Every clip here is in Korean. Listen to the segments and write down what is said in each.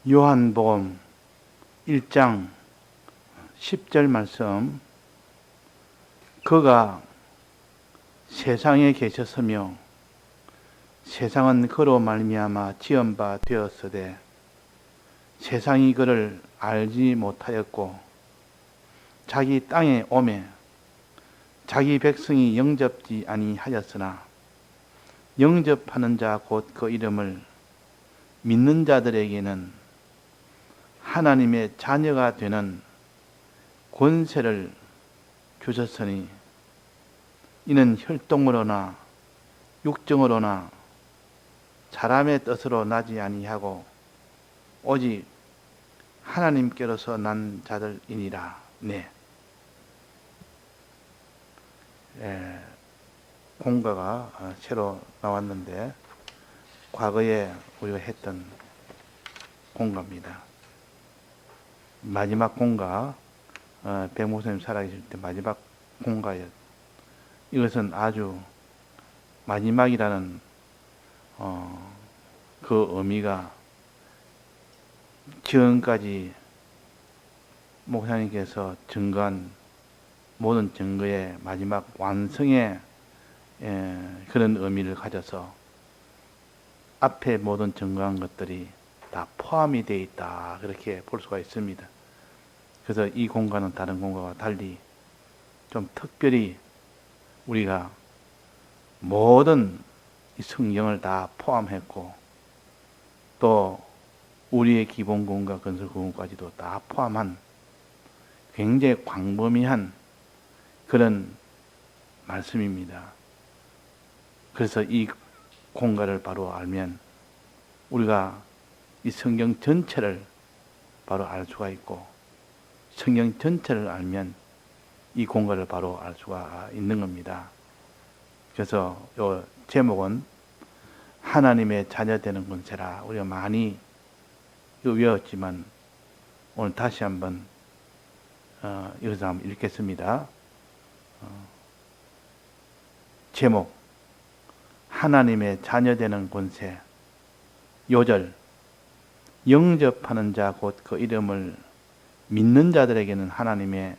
요한복음 1장 10절 말씀. 그가 세상에 계셨으며 세상은 그로 말미암아 지은 바 되었으되 세상이 그를 알지 못하였고 자기 땅에 오매 자기 백성이 영접지 아니하였으나 영접하는 자 곧 그 이름을 믿는 자들에게는 하나님의 자녀가 되는 권세를 주셨으니 이는 혈통으로나 육정으로나 사람의 뜻으로 나지 아니하고 오직 하나님께로서 난 자들이니라. 네. 공가가 새로 나왔는데 과거에 우리가 했던 공가입니다. 마지막 공가, 백 목사님 살아계실 때 마지막 공가였. 이것은 아주 마지막이라는 그 의미가 지금까지 목사님께서 증거한 모든 증거의 마지막 완성의 그런 의미를 가져서 앞에 모든 증거한 것들이 다 포함이 되어 있다, 그렇게 볼 수가 있습니다. 그래서 이 공간은 다른 공간과 달리 좀 특별히 우리가 모든 이 성경을 다 포함했고 또 우리의 기본구원과 건설구원까지도 다 포함한 굉장히 광범위한 그런 말씀입니다. 그래서 이 공간을 바로 알면 우리가 이 성경 전체를 바로 알 수가 있고 성경 전체를 알면 이 공간을 바로 알 수가 있는 겁니다. 그래서 이 제목은 하나님의 자녀되는 권세라. 우리가 많이 외웠지만 오늘 다시 한번 여기서 한번 읽겠습니다. 제목 하나님의 자녀되는 권세. 요절 영접하는 자 곧 그 이름을 믿는 자들에게는 하나님의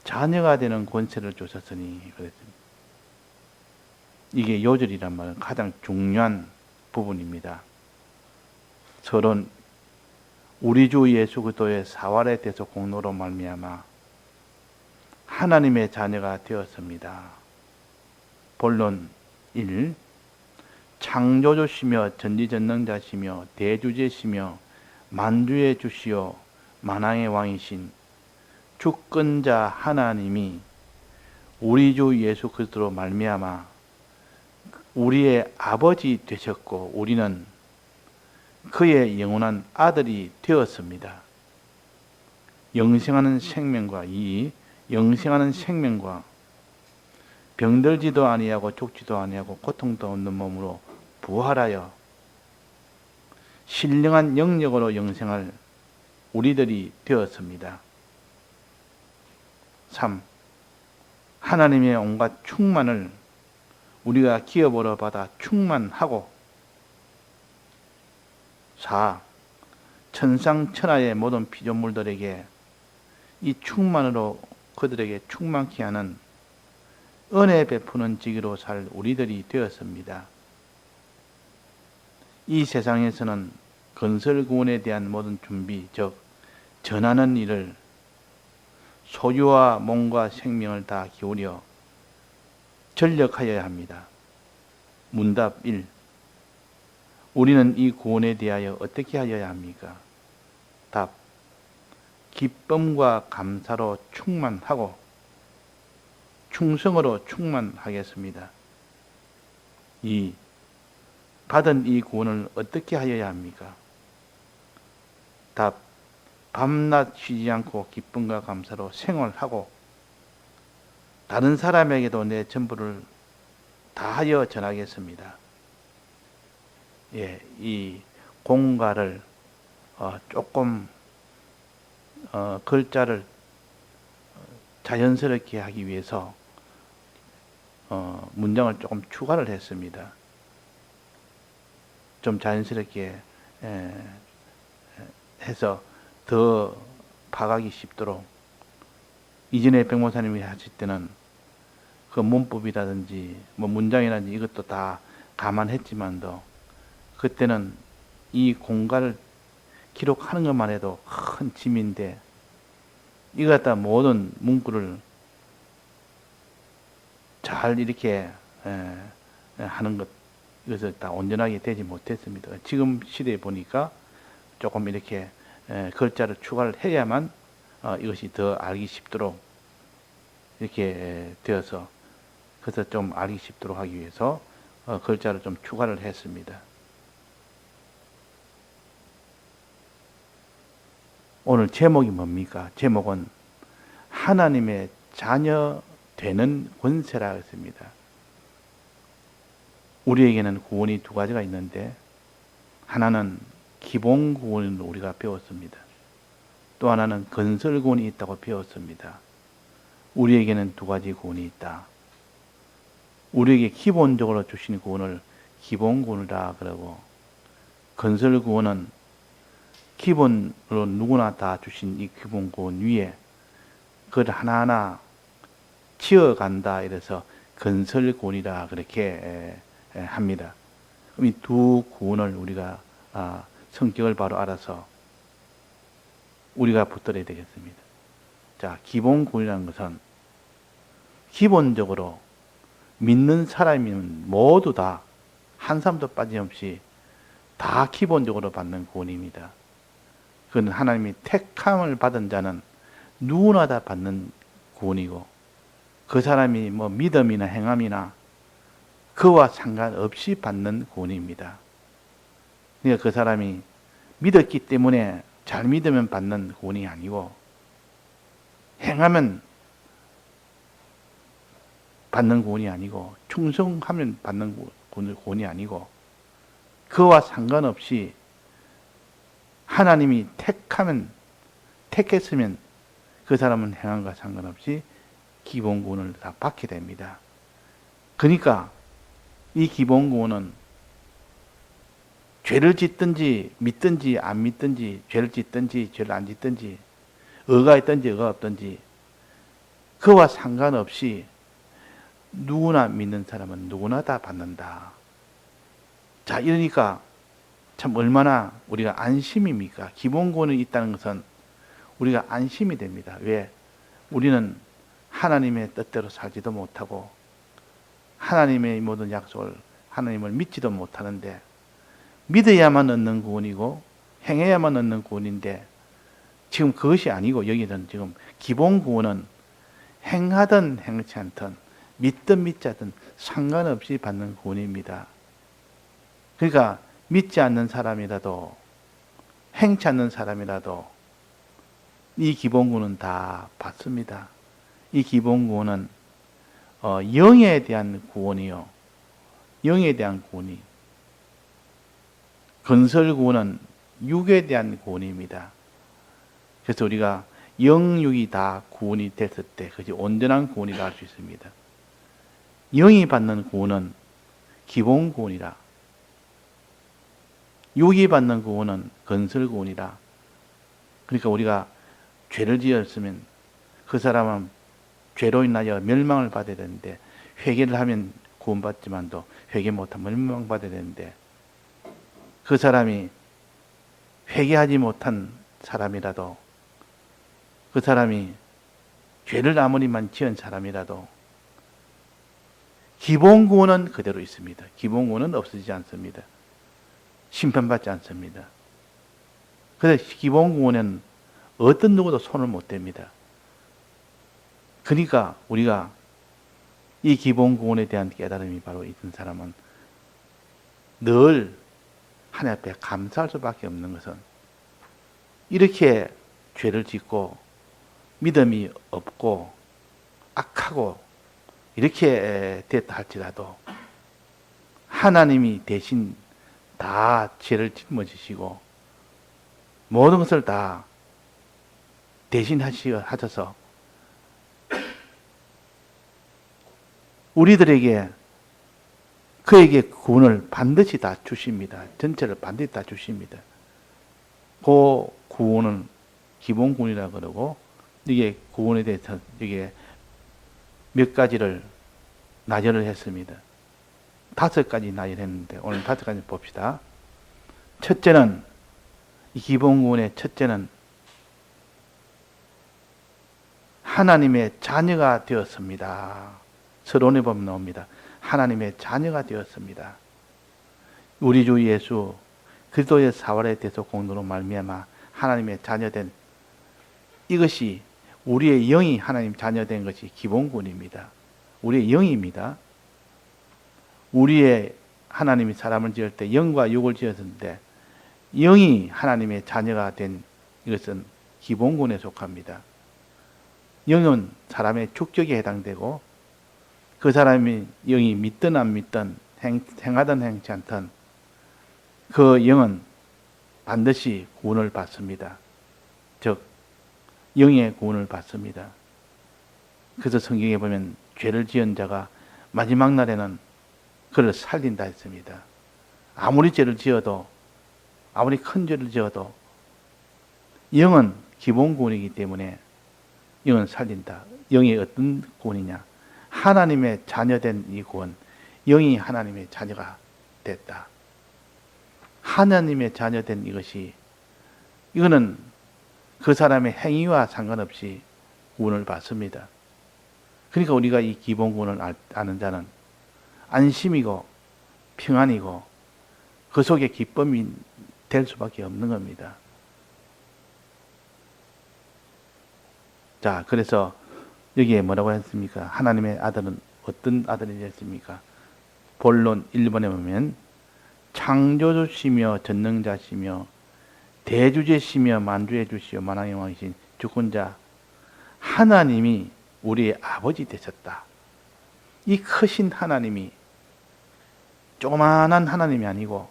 자녀가 되는 권세를 주셨으니 그랬습니다. 이게 요절이란 말은 가장 중요한 부분입니다. 서론 우리 주 예수 그리스도의 사활의 대속 공로로 말미암아 하나님의 자녀가 되었습니다. 본론 1. 창조주시며 전지전능자시며 대주제시며 만주의 주시오 만왕의 왕이신 주권자 하나님이 우리 주 예수 그리스도로 말미암아 우리의 아버지 되셨고 우리는 그의 영원한 아들이 되었습니다. 영생하는 생명과 이 영생하는 생명과 병들지도 아니하고 죽지도 아니하고 고통도 없는 몸으로 부활하여 신령한 영역으로 영생할 우리들이 되었습니다. 3. 하나님의 온갖 충만을 우리가 기업으로 받아 충만하고 4. 천상천하의 모든 피조물들에게 이 충만으로 그들에게 충만케 하는 은혜 베푸는 지기로 살 우리들이 되었습니다. 이 세상에서는 건설구원에 대한 모든 준비, 즉 전하는 일을 소유와 몸과 생명을 다 기울여 전력하여야 합니다. 문답 1. 우리는 이 구원에 대하여 어떻게 하여야 합니까? 답. 기쁨과 감사로 충만하고 충성으로 충만하겠습니다. 2. 받은 이 구원을 어떻게 하여야 합니까? 답. 밤낮 쉬지 않고 기쁨과 감사로 생활하고 다른 사람에게도 내 전부를 다하여 전하겠습니다. 예, 이 공가를 조금 글자를 자연스럽게 하기 위해서 문장을 조금 추가를 했습니다. 좀 자연스럽게 해서 더 파악하기 쉽도록, 이전에 백목사님이 하실 때는 그 문법이라든지 뭐 문장이라든지 이것도 다 감안했지만도, 그때는 이 공간을 기록하는 것만 해도 큰 짐인데, 이거 갖다 모든 문구를 잘 이렇게 하는 것, 이것을 다 온전하게 되지 못했습니다. 지금 시대에 보니까 조금 이렇게 글자를 추가를 해야만 이것이 더 알기 쉽도록 이렇게 되어서, 그래서 좀 알기 쉽도록 하기 위해서 글자를 좀 추가를 했습니다. 오늘 제목이 뭡니까? 제목은 하나님의 자녀 되는 권세라 했습니다. 우리에게는 구원이 두 가지가 있는데, 하나는 기본 구원을 우리가 배웠습니다. 또 하나는 건설 구원이 있다고 배웠습니다. 우리에게는 두 가지 구원이 있다. 우리에게 기본적으로 주신 구원을 기본 구원이라 그러고, 건설 구원은 기본으로 누구나 다 주신 이 기본 구원 위에 그걸 하나하나 지어간다, 이래서 건설 구원이라 그렇게 합니다. 이 두 구원을 우리가 성격을 바로 알아서 우리가 붙들어야 되겠습니다. 자, 기본 구원이라는 것은 기본적으로 믿는 사람이면 모두 다 한 사람도 빠짐없이 다 기본적으로 받는 구원입니다. 그건 하나님이 택함을 받은 자는 누구나 다 받는 구원이고, 그 사람이 뭐 믿음이나 행함이나 그와 상관없이 받는 구원입니다. 그러니까 그 사람이 믿었기 때문에 잘 믿으면 받는 구원이 아니고, 행하면 받는 구원이 아니고, 충성하면 받는 구원이 아니고, 그와 상관없이 하나님이 택했으면 그 사람은 행함과 상관없이 기본 구원을 다 받게 됩니다. 그러니까 이 기본 구원은 죄를 짓든지 믿든지 안 믿든지, 죄를 짓든지 죄를 안 짓든지, 의가 있든지 의가 없든지 그와 상관없이 누구나 믿는 사람은 누구나 다 받는다. 자, 이러니까 참 얼마나 우리가 안심입니까? 기본 구원이 있다는 것은 우리가 안심이 됩니다. 왜? 우리는 하나님의 뜻대로 살지도 못하고 하나님의 모든 약속을, 하나님을 믿지도 못하는데, 믿어야만 얻는 구원이고 행해야만 얻는 구원인데, 지금 그것이 아니고 여기는 지금 기본 구원은 행하든 행치 않든 믿든 믿지 않든 상관없이 받는 구원입니다. 그러니까 믿지 않는 사람이라도 행치 않는 사람이라도 이 기본 구원은 다 받습니다. 이 기본 구원은 영에 대한 구원이요, 영에 대한 구원이, 건설 구원은 육에 대한 구원입니다. 그래서 우리가 영육이 다 구원이 됐을 때 그것이 온전한 구원이라 할 수 있습니다. 영이 받는 구원은 기본 구원이라, 육이 받는 구원은 건설 구원이라. 그러니까 우리가 죄를 지었으면 그 사람은 죄로 인하여 멸망을 받아야 되는데, 회개를 하면 구원받지만도 회개 못하면 멸망받아야 되는데, 그 사람이 회개하지 못한 사람이라도, 그 사람이 죄를 아무리만 지은 사람이라도 기본 구원은 그대로 있습니다. 기본 구원은 없어지지 않습니다. 심판받지 않습니다. 그래서 기본 구원은 어떤 누구도 손을 못 댑니다. 그러니까 우리가 이 기본 구원에 대한 깨달음이 바로 있는 사람은 늘 하나님 앞에 감사할 수밖에 없는 것은, 이렇게 죄를 짓고 믿음이 없고 악하고 이렇게 됐다 할지라도 하나님이 대신 다 죄를 짊어지시고 모든 것을 다 대신 하셔서 우리들에게, 그에게 구원을 반드시 다 주십니다. 전체를 반드시 다 주십니다. 그 구원은 기본구원이라 그러고, 이게 구원에 대해서 이게 몇 가지를 나열을 했습니다. 5가지 나열했는데 오늘 5가지 봅시다. 첫째는, 이 기본구원의 첫째는 하나님의 자녀가 되었습니다. 서론에 보면 나옵니다. 하나님의 자녀가 되었습니다. 우리 주 예수 그리스도의 사활에 대해서 공로로 말미암아 하나님의 자녀된, 이것이 우리의 영이 하나님 자녀된 것이 기본구원입니다. 우리의 영입니다. 우리의 하나님이 사람을 지을 때 영과 육을 지었는데 영이 하나님의 자녀가 된 이것은 기본구원에 속합니다. 영은 사람의 축적에 해당되고, 그 사람이 영이 믿든 안 믿든 행하든 행치 않든 그 영은 반드시 구원을 받습니다. 즉 영의 구원을 받습니다. 그래서 성경에 보면 죄를 지은 자가 마지막 날에는 그를 살린다 했습니다. 아무리 죄를 지어도, 아무리 큰 죄를 지어도 영은 기본 구원이기 때문에 영은 살린다. 영이 어떤 구원이냐? 하나님의 자녀된 이 구원, 영이 하나님의 자녀가 됐다. 하나님의 자녀된 이것이, 이거는 그 사람의 행위와 상관없이 구원을 받습니다. 그러니까 우리가 이 기본 구원을 아는 자는 안심이고 평안이고 그 속에 기쁨이 될 수밖에 없는 겁니다. 자, 그래서 여기에 뭐라고 했습니까? 하나님의 아들은 어떤 아들이 됐습니까? 본론 1번에 보면 창조주시며 전능자시며 대주제시며 만주의 주시며 만왕의 왕이신 주권자 하나님이 우리의 아버지 되셨다. 이 크신 하나님이 조그만한 하나님이 아니고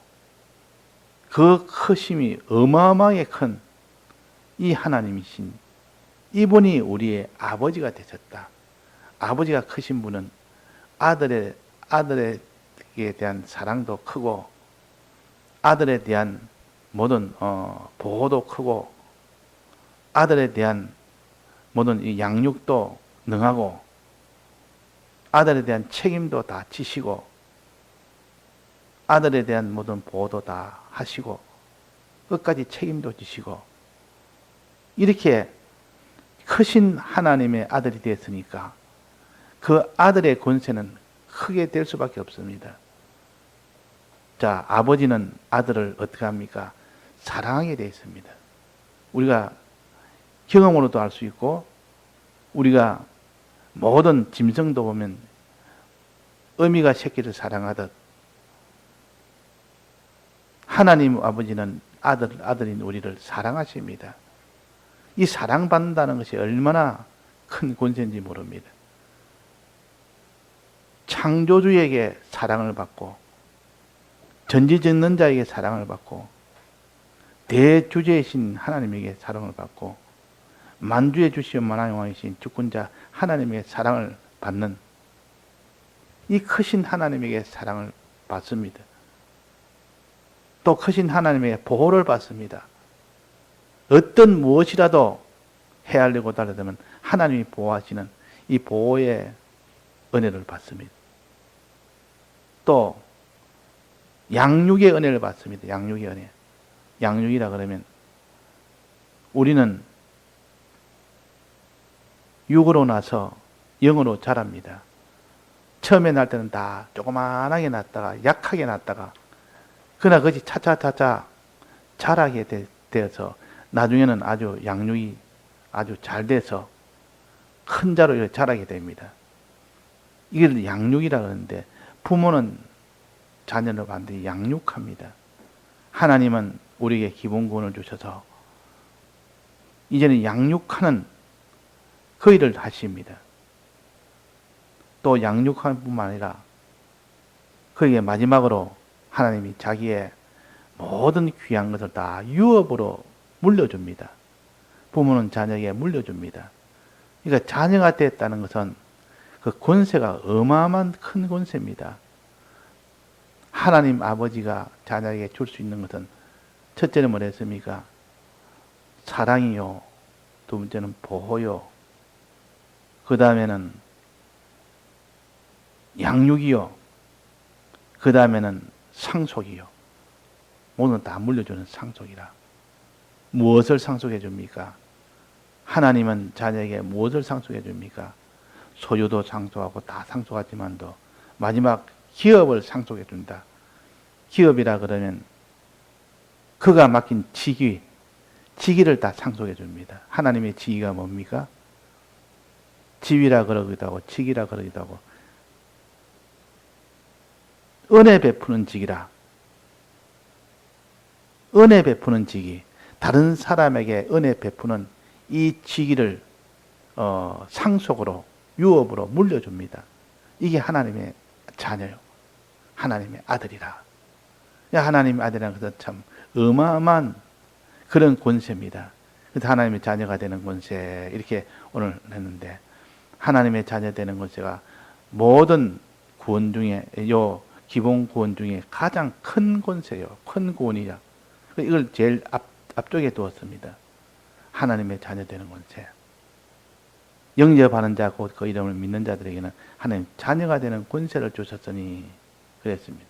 그 크심이 어마어마하게 큰 이 하나님이신 이분이 우리의 아버지가 되셨다. 아버지가 크신 분은 아들에게 대한 사랑도 크고 아들에 대한 모든 보호도 크고 아들에 대한 모든 이 양육도 능하고 아들에 대한 책임도 다 지시고 아들에 대한 모든 보호도 다 하시고 끝까지 책임도 지시고 이렇게 크신 하나님의 아들이 되었으니까 그 아들의 권세는 크게 될 수밖에 없습니다. 자, 아버지는 아들을 어떻게 합니까? 사랑하게 되어 있습니다. 우리가 경험으로도 알 수 있고 우리가 모든 짐승도 보면 어미가 새끼를 사랑하듯 하나님 아버지는 아들인 우리를 사랑하십니다. 이 사랑받는다는 것이 얼마나 큰 권세인지 모릅니다. 창조주에게 사랑을 받고 전지전능자에게 사랑을 받고 대주제이신 하나님에게 사랑을 받고 만주의 주시오 만왕의 왕이신 주권자 하나님의 사랑을 받는 이 크신 하나님에게 사랑을 받습니다. 또 크신 하나님의 보호를 받습니다. 어떤 무엇이라도 헤아리고 달려들면 하나님이 보호하시는 이 보호의 은혜를 받습니다. 또 양육의 은혜를 받습니다. 양육의 은혜. 양육이라 그러면 우리는 육으로 나서 영으로 자랍니다. 처음에 날 때는 다 조그만하게 났다가 약하게 났다가 그러나 그것이 차차차차 자라게 되어서 나중에는 아주 양육이 아주 잘 돼서 큰 자로 자라게 됩니다. 이걸 양육이라 그러는데 부모는 자녀를 반드시 양육합니다. 하나님은 우리에게 기본 구원을 주셔서 이제는 양육하는 그 일을 하십니다. 또 양육하는 뿐만 아니라 그에게 마지막으로 하나님이 자기의 모든 귀한 것을 다 유업으로 물려줍니다. 부모는 자녀에게 물려줍니다. 그러니까 자녀가 됐다는 것은 그 권세가 어마어마한 큰 권세입니다. 하나님 아버지가 자녀에게 줄 수 있는 것은 첫째는 뭐랬습니까? 사랑이요. 두 번째는 보호요. 그 다음에는 양육이요. 그 다음에는 상속이요. 모든 다 물려주는 상속이라. 무엇을 상속해 줍니까? 하나님은 자녀에게 무엇을 상속해 줍니까? 소유도 상속하고 다 상속하지만도 마지막 기업을 상속해 준다. 기업이라 그러면 그가 맡긴 직위를 다 상속해 줍니다. 하나님의 직위가 뭡니까? 지위라 그러기도 하고 직위라 그러기도 하고 은혜 베푸는 직이라. 은혜 베푸는 직위. 다른 사람에게 은혜 베푸는 이 직위를 상속으로 유업으로 물려줍니다. 이게 하나님의 자녀요. 하나님의 아들이라. 하나님의 아들이라는 것은 참 어마어마한 그런 권세입니다. 그래서 하나님의 자녀가 되는 권세 이렇게 오늘 했는데 하나님의 자녀 되는 권세가 모든 구원 중에 요 기본 구원 중에 가장 큰 권세요. 큰 구원이야. 이걸 제일 앞쪽에 두었습니다. 하나님의 자녀 되는 권세. 영접하는 자 곧 그 이름을 믿는 자들에게는 하나님 자녀가 되는 권세를 주셨으니 그랬습니다.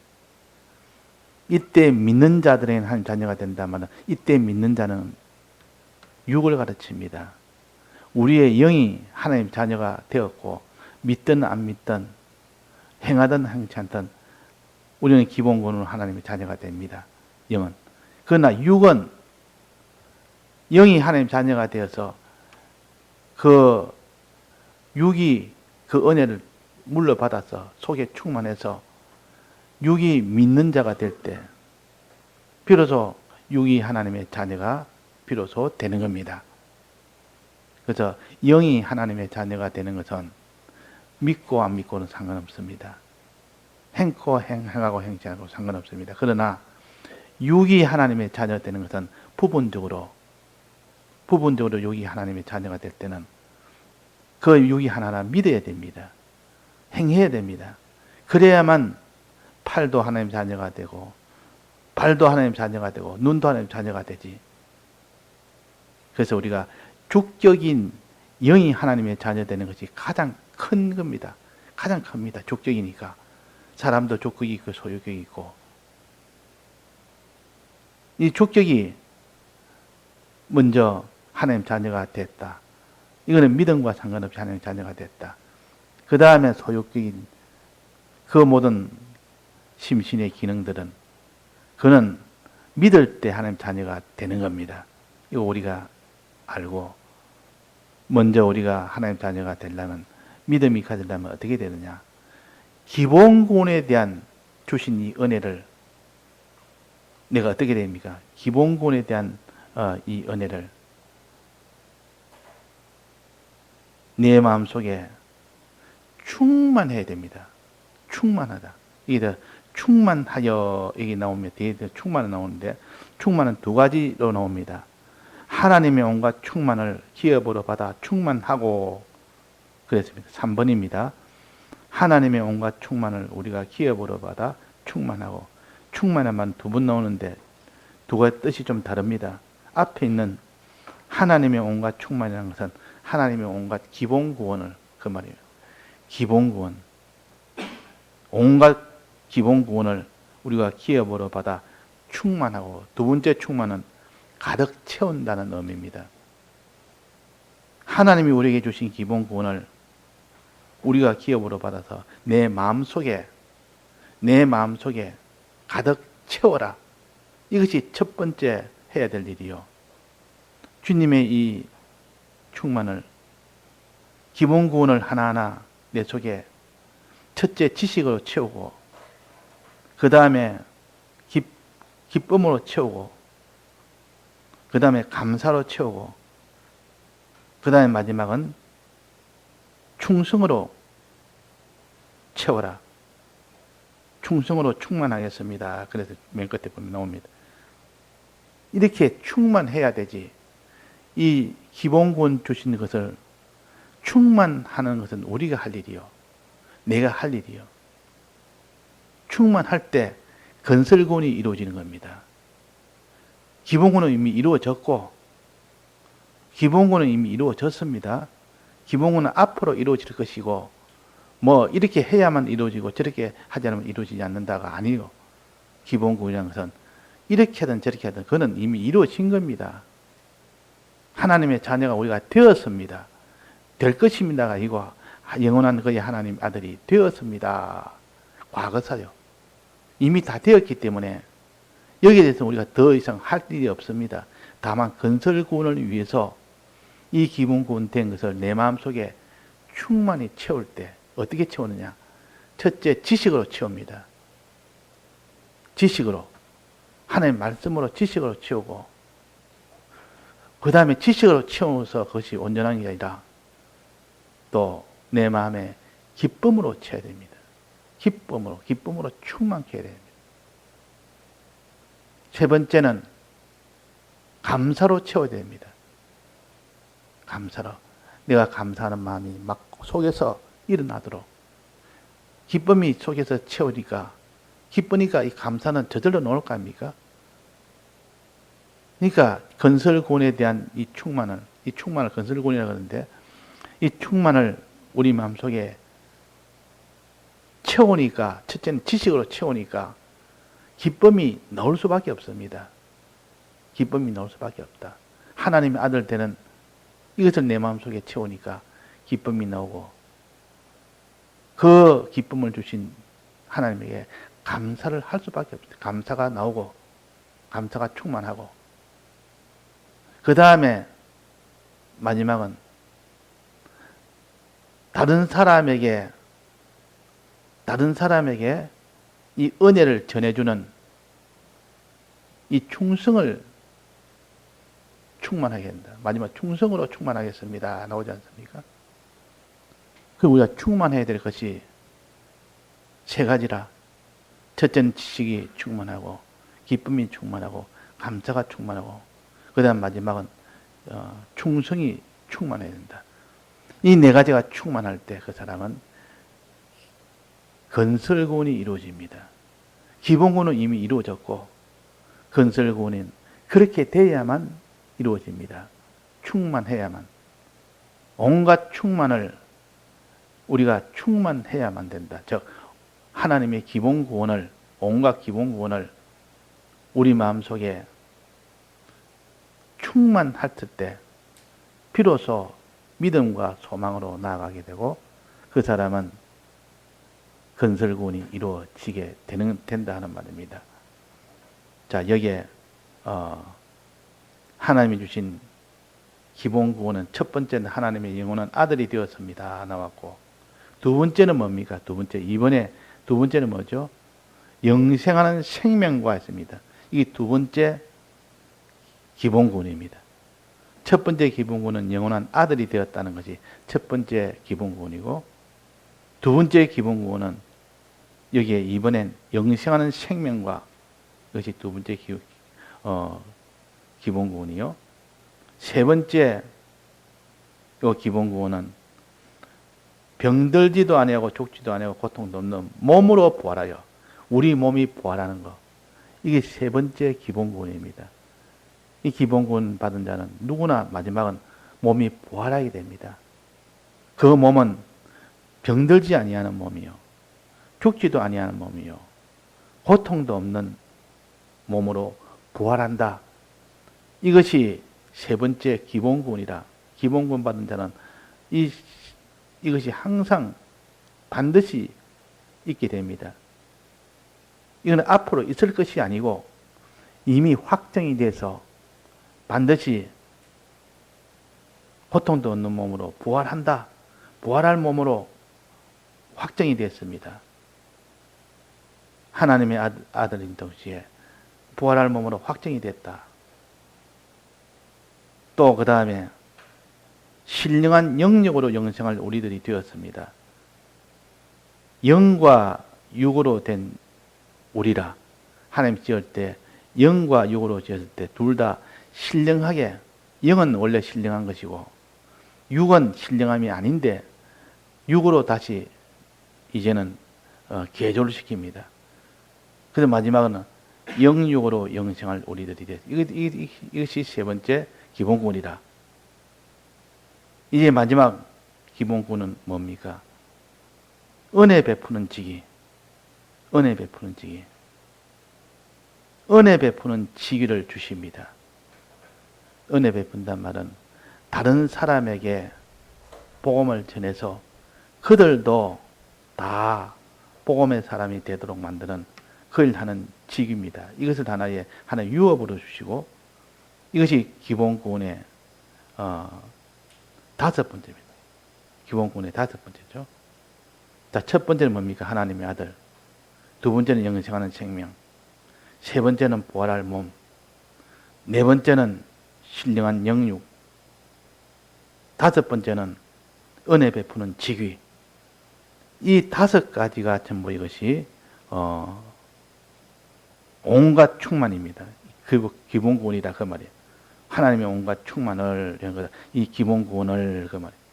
이때 믿는 자들에게는 하나님 자녀가 된다면 이때 믿는 자는 육을 가르칩니다. 우리의 영이 하나님 자녀가 되었고 믿든 안 믿든 행하든 행치 않든 우리는 기본권으로 하나님의 자녀가 됩니다. 영은. 그러나 육은 영이 하나님 자녀가 되어서 그 육이 그 은혜를 물려받아서 속에 충만해서 육이 믿는 자가 될 때 비로소 육이 하나님의 자녀가 비로소 되는 겁니다. 그래서 영이 하나님의 자녀가 되는 것은 믿고 안 믿고는 상관없습니다. 행하고 행치 않고 상관없습니다. 그러나 육이 하나님의 자녀가 되는 것은 부분적으로 육이 하나님의 자녀가 될 때는 그 육이 하나하나 믿어야 됩니다. 행해야 됩니다. 그래야만 팔도 하나님 자녀가 되고 발도 하나님 자녀가 되고 눈도 하나님 자녀가 되지. 그래서 우리가 족적인 영이 하나님의 자녀 되는 것이 가장 큰 겁니다. 가장 큽니다. 족적이니까. 사람도 족격이 있고 소유격이 있고 이 족적이 먼저 하나님 자녀가 됐다. 이거는 믿음과 상관없이 하나님 자녀가 됐다. 그 다음에 소유격인 그 모든 심신의 기능들은 그는 믿을 때 하나님 자녀가 되는 겁니다. 이거 우리가 알고 먼저 우리가 하나님 자녀가 되려면 믿음이 가지려면 어떻게 되느냐? 기본 구원에 대한 주신 이 은혜를 내가 어떻게 됩니까? 기본 구원에 대한 이 은혜를 내 마음속에 충만해야 됩니다. 충만하다. 이게 충만하여 이게 나오면 뒤에 충만은 나오는데 충만은 두 가지로 나옵니다. 하나님의 온갖 충만을 기업으로 받아 충만하고 그랬습니다. 3번입니다. 하나님의 온갖 충만을 우리가 기업으로 받아 충만하고 충만하면 두 번 나오는데 두 가지 뜻이 좀 다릅니다. 앞에 있는 하나님의 온갖 충만이라는 것은 하나님의 온갖 기본 구원을 그 말이에요. 기본 구원. 온갖 기본 구원을 우리가 기업으로 받아 충만하고 두 번째 충만은 가득 채운다는 의미입니다. 하나님이 우리에게 주신 기본 구원을 우리가 기업으로 받아서 내 마음속에 가득 채워라. 이것이 첫 번째 해야 될 일이요. 주님의 이 충만을 기본 구원을 하나하나 내 속에 첫째 지식으로 채우고 그 다음에 기쁨으로 채우고 그 다음에 감사로 채우고 그 다음에 마지막은 충성으로 채워라. 충성으로 충만하겠습니다. 그래서 맨 끝에 보면 나옵니다. 이렇게 충만해야 되지. 이 기본구원 주신 것을 충만하는 것은 우리가 할 일이요. 내가 할 일이요. 충만할 때 건설구원이 이루어지는 겁니다. 기본구원은 이미 이루어졌고 기본구는 이미 이루어졌습니다. 기본구는 앞으로 이루어질 것이고 뭐 이렇게 해야만 이루어지고 저렇게 하지 않으면 이루어지지 않는다가 아니에요. 기본구라는 것은 이렇게 하든 저렇게 하든 그는 이미 이루어진 겁니다. 하나님의 자녀가 우리가 되었습니다. 될 것입니다가 아니고 영원한 그의 하나님 아들이 되었습니다. 과거사요. 이미 다 되었기 때문에 여기에 대해서 우리가 더 이상 할 일이 없습니다. 다만 건설구원을 위해서 이 기본구원 된 것을 내 마음속에 충만히 채울 때 어떻게 채우느냐? 첫째, 지식으로 채웁니다. 지식으로. 하나님의 말씀으로 지식으로 채우고 그 다음에 지식으로 채워서 그것이 온전한 게 아니라 또 내 마음에 기쁨으로 채워야 됩니다. 기쁨으로 충만케 해야 됩니다. 세 번째는 감사로 채워야 됩니다. 감사로. 내가 감사하는 마음이 막 속에서 일어나도록. 기쁨이 속에서 채우니까, 기쁘니까 이 감사는 저절로 나올 거 아닙니까? 그러니까 건설구원에 대한 이 충만을 건설구원이라고 하는데, 이 충만을 우리 마음속에 채우니까, 첫째는 지식으로 채우니까 기쁨이 나올 수밖에 없습니다. 기쁨이 나올 수밖에 없다. 하나님의 아들 되는 이것을 내 마음속에 채우니까 기쁨이 나오고 그 기쁨을 주신 하나님에게 감사를 할 수밖에 없다. 감사가 나오고 감사가 충만하고 그 다음에 마지막은 다른 사람에게 이 은혜를 전해주는 이 충성을 충만하게 한다. 마지막 충성으로 충만하겠습니다. 나오지 않습니까? 그 우리가 충만해야 될 것이 세 가지라. 첫째는 지식이 충만하고 기쁨이 충만하고 감사가 충만하고 그 다음 마지막은 충성이 충만해야 된다. 이 네 가지가 충만할 때 그 사람은 건설구원이 이루어집니다. 기본구원은 이미 이루어졌고 건설구원은 그렇게 돼야만 이루어집니다. 충만해야만. 온갖 충만을 우리가 충만해야만 된다. 즉 하나님의 기본구원을 온갖 기본구원을 우리 마음속에 충만했을 때 비로소 믿음과 소망으로 나아가게 되고 그 사람은 건설구원이 이루어지게 된다 하는 말입니다. 자, 여기에 하나님이 주신 기본구원은 첫 번째는 하나님의 영원한 아들이 되었습니다. 나왔고 두 번째는 뭡니까? 이번에 두 번째는 뭐죠? 영생하는 생명과 했습니다. 이게 두 번째 기본구원입니다. 첫 번째 기본구원은 영원한 아들이 되었다는 것이 첫 번째 기본구원이고 두 번째 기본구원은 여기에 이번엔 영생하는 생명과 이것이 두 번째 기본구원이요. 세 번째 요 기본구원은 병들지도 아니하고 죽지도 아니하고 고통도 없는 몸으로 부활하여 우리 몸이 부활하는 것. 이게 세 번째 기본구원입니다. 이 기본구원 받은 자는 누구나 마지막은 몸이 부활하게 됩니다. 그 몸은 병들지 아니하는 몸이요. 죽지도 아니하는 몸이요. 고통도 없는 몸으로 부활한다. 이것이 세 번째 기본구원이라. 기본구원 받은 자는 이것이 항상 반드시 있게 됩니다. 이건 앞으로 있을 것이 아니고 이미 확정이 돼서 반드시 고통도 없는 몸으로 부활한다. 부활할 몸으로 확정이 됐습니다. 하나님의 아들인 동시에 부활할 몸으로 확정이 됐다. 또 그 다음에 신령한 영력으로 영생할 우리들이 되었습니다. 영과 육으로 된 우리라. 하나님 지을 때 영과 육으로 지었을 때 둘 다 신령하게, 영은 원래 신령한 것이고 육은 신령함이 아닌데 육으로 다시 이제는 개조를 시킵니다. 그래서 마지막은 영육으로 영생할 우리들이 됐습니다. 이것이 세 번째 기본구원이라. 이제 마지막 기본구는 뭡니까? 은혜 베푸는 지기. 은혜 베푸는 지기. 은혜 베푸는 지기를 주십니다. 은혜 베푼단 말은 다른 사람에게 복음을 전해서 그들도 다 복음의 사람이 되도록 만드는 그일 하는 직입니다. 이것을 하나의 유업으로 주시고 이것이 기본구원의 다섯 번째입니다. 기본구원의 다섯 번째죠. 자, 첫 번째는 뭡니까? 하나님의 아들. 두 번째는 영생하는 생명. 세 번째는 부활할 몸. 네 번째는 신령한 영육. 다섯 번째는 은혜 베푸는 직위. 이 다섯 가지가 전부 이것이 온갖 충만입니다. 그 기본구원이다 그 말이에요. 하나님의 온갖 충만을 이런 거다. 이 기본구원을 그 말이에요.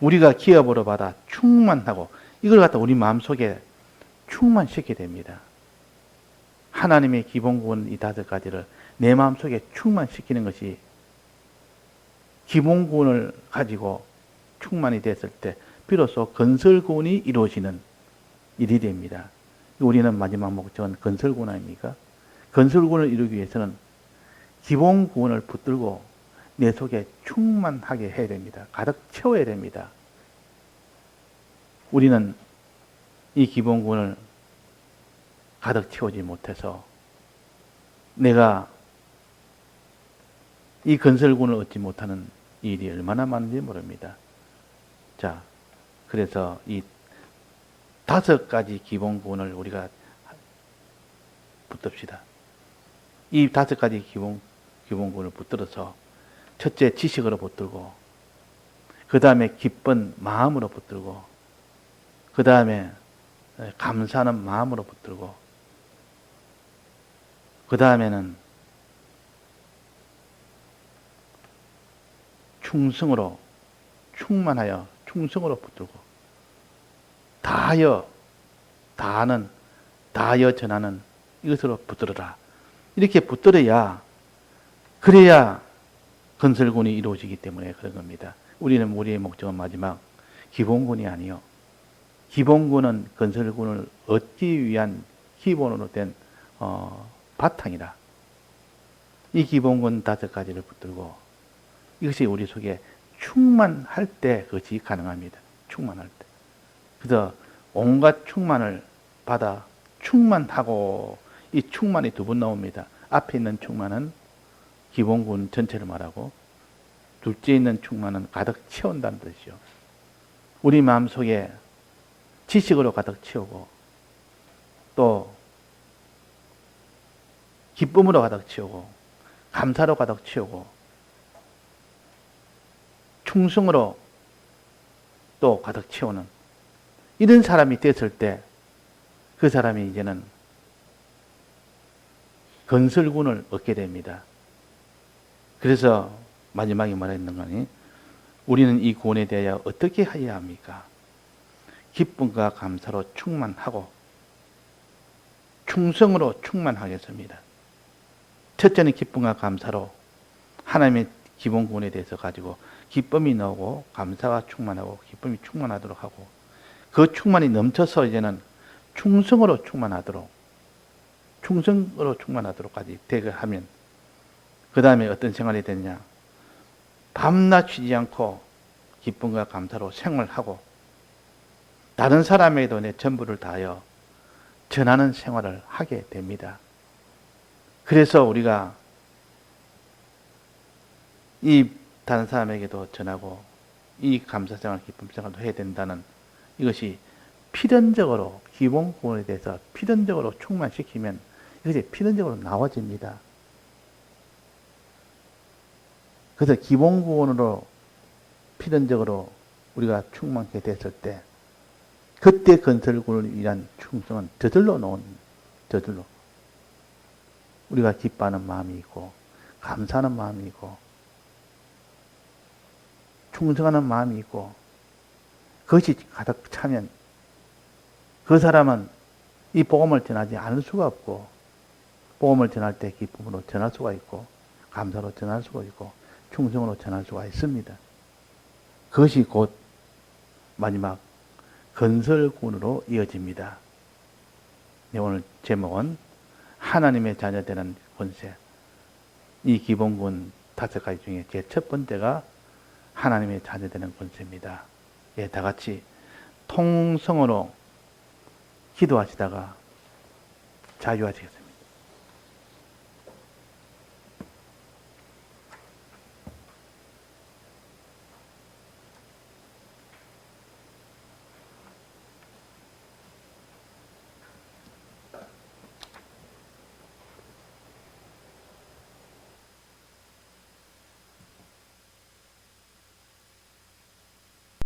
우리가 기업으로 받아 충만하고 이걸 갖다 우리 마음속에 충만시키게 됩니다. 하나님의 기본구원 이 다섯 가지를 내 마음속에 충만시키는 것이 기본구원을 가지고 충만이 됐을 때 비로소 건설구원이 이루어지는 일이 됩니다. 우리는 마지막 목적은 건설구원 아닙니까? 건설구원을 이루기 위해서는 기본구원을 붙들고 내 속에 충만하게 해야 됩니다. 가득 채워야 됩니다. 우리는 이 기본구원을 가득 채우지 못해서 내가 이 건설구원을 얻지 못하는 일이 얼마나 많은지 모릅니다. 자, 그래서 이 다섯 가지 기본구원을 우리가 붙듭시다. 이 다섯 가지 기본구원을 붙들어서 첫째 지식으로 붙들고 그 다음에 기쁜 마음으로 붙들고 그 다음에 감사하는 마음으로 붙들고 그 다음에는 충성으로 충만하여 충성으로 붙들고 다하여 다하는 다하여 전하는 이것으로 붙들어라. 이렇게 붙들어야 그래야 건설군이 이루어지기 때문에 그런 겁니다. 우리의 목적은 마지막 기본군이 아니요. 기본군은 건설군을 얻기 위한 기본으로 된 바탕이라. 이 기본군 다섯 가지를 붙들고 이것이 우리 속에 충만할 때 그것이 가능합니다. 충만할 때. 그래서 온갖 충만을 받아 충만하고 이 충만이 두 번 나옵니다. 앞에 있는 충만은 기본군 전체를 말하고 둘째 있는 충만은 가득 채운다는 뜻이죠. 우리 마음속에 지식으로 가득 채우고 또 기쁨으로 가득 채우고 감사로 가득 채우고 충성으로 또 가득 채우는 이런 사람이 됐을 때 그 사람이 이제는 건설군을 얻게 됩니다. 그래서 마지막에 말했는 거니 우리는 이 구원에 대하여 어떻게 해야 합니까? 기쁨과 감사로 충만하고 충성으로 충만하겠습니다. 첫째는 기쁨과 감사로 하나님의 기본 구원에 대해서 가지고 기쁨이 나오고 감사가 충만하고 기쁨이 충만하도록 하고 그 충만이 넘쳐서 이제는 충성으로 충만하도록까지 되게 하면 그 다음에 어떤 생활이 되느냐? 밤낮 쉬지 않고 기쁨과 감사로 생활하고 다른 사람에게도 내 전부를 다하여 전하는 생활을 하게 됩니다. 그래서 우리가 이 다른 사람에게도 전하고 이 감사생활, 기쁨생활도 해야 된다는 이것이 필연적으로 기본 구원에 대해서 필연적으로 충만시키면 이것이 필연적으로 나와집니다. 그래서 기본 구원으로 필연적으로 우리가 충만하게 됐을 때 그때 건설구원을 위한 충성은 저절로 우리가 기뻐하는 마음이 있고 감사하는 마음이 있고 충성하는 마음이 있고 그것이 가득 차면 그 사람은 이 복음을 전하지 않을 수가 없고 복음을 전할 때 기쁨으로 전할 수가 있고 감사로 전할 수가 있고 충성으로 전할 수가 있습니다. 그것이 곧 마지막 건설군으로 이어집니다. 네, 오늘 제목은 하나님의 자녀 되는 권세. 이 기본군 5가지 중에 제 첫 번째가 하나님의 자녀 되는 권세입니다. 예, 다 같이 통성으로 기도하시다가 자유하시겠습니다.